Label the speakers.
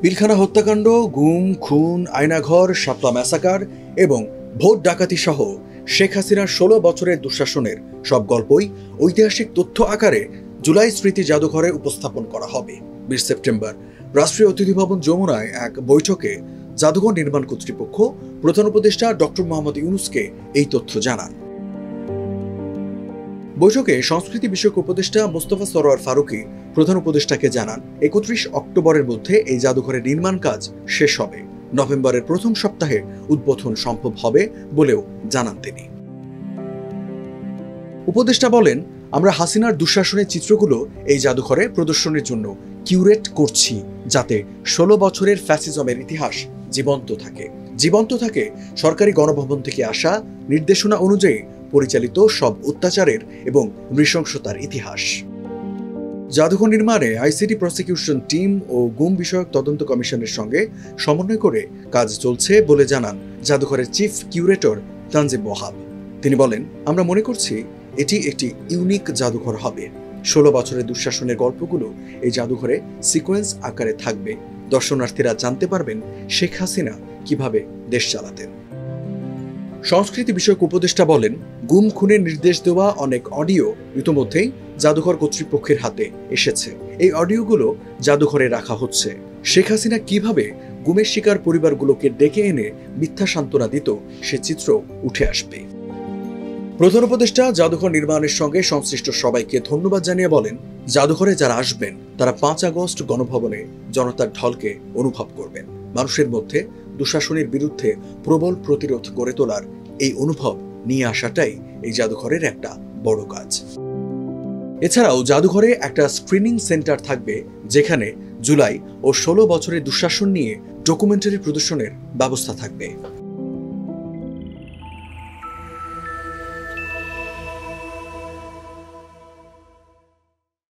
Speaker 1: পিলখানা হত্যাকাণ্ড, গুম, খুন, আয়নাঘর, শাপলা ম্যাসাকার এবং ভোট ডাকাতি সহ শেখ হাসিনার ১৬ বছরের দুঃশাসনের সব গল্পই ঐতিহাসিক তথ্য আকারে জুলাই স্মৃতি জাদুঘরে উপস্থাপন করা হবে। ২০ সেপ্টেম্বর রাষ্ট্রীয় অতিথি ভবন যমুনায় এক বৈঠকে জাদুঘর নির্মাণ কর্তৃপক্ষ প্রধান উপদেষ্টা ডক্টর মোহাম্মদ ইউনূসকে এই তথ্য জানান। বৈঠকে সংস্কৃতি বিষয়ক উপদেষ্টা মোস্তফা সরোয়ার ফারুকী প্রধান উপদেষ্টাকে জানান ৩১ অক্টোবরের মধ্যে এই জাদুঘরের নির্মাণ কাজ শেষ হবে, নভেম্বরের প্রথম সপ্তাহে উদ্বোধন সম্ভব হবে বলেও জানান তিনি। উপদেষ্টা বলেন, আমরা হাসিনার দুঃশাসনের চিত্রগুলো এই জাদুঘরে প্রদর্শনের জন্য কিউরেট করছি, যাতে ১৬ বছরের ফ্যাসিজমের ইতিহাস জীবন্ত থাকে সরকারি গণভবন থেকে আসা নির্দেশনা অনুযায়ী পরিচালিত সব অত্যাচারের এবং নৃশংসতার ইতিহাস। জাদুঘর নির্মাণে আইসিটি প্রসিকিউশন টিম ও গুম বিষয়ক তদন্ত কমিশনের সঙ্গে সমন্বয় করে কাজ চলছে বলে জানান জাদুঘরের চিফ কিউরেটর তানজিব ওয়াহাব। তিনি বলেন, আমরা মনে করছি এটি একটি ইউনিক জাদুঘর হবে। ১৬ বছরের দুঃশাসনের গল্পগুলো এই জাদুঘরে সিকোয়েন্স আকারে থাকবে। দর্শনার্থীরা জানতে পারবেন শেখ হাসিনা কিভাবে দেশ চালাতেন। সংস্কৃতি বিষয়ক উপদেষ্টা বলেন, গুম খুনের নির্দেশ দেওয়া অনেক অডিও ইতোমধ্যেই জাদুঘর কর্তৃপক্ষের হাতে এসেছে। এই অডিওগুলো জাদুঘরে রাখা হচ্ছে। শেখ হাসিনা কিভাবে গুমের শিকার পরিবারগুলোকে ডেকে এনে মিথ্যা সান্ত্বনা দিত সে চিত্র উঠে আসবে। প্রধান উপদেষ্টা জাদুঘর নির্মাণের সঙ্গে সংশ্লিষ্ট সবাইকে ধন্যবাদ জানিয়ে বলেন, জাদুঘরে যারা আসবেন তারা ৫ আগস্ট গণভবনে জনতার ঢলকে অনুভব করবেন। মানুষের মধ্যে দুঃশাসনের বিরুদ্ধে প্রবল প্রতিরোধ গড়ে তোলার এই অনুভব নিয়ে আসাটাই এই জাদুঘরের একটা বড় কাজ। এছাড়াও জাদুঘরে একটা স্ক্রিনিং সেন্টার থাকবে, যেখানে জুলাই ও ১৬ বছরের দুঃশাসন নিয়ে ডকুমেন্টারি প্রদর্শনের ব্যবস্থা থাকবে।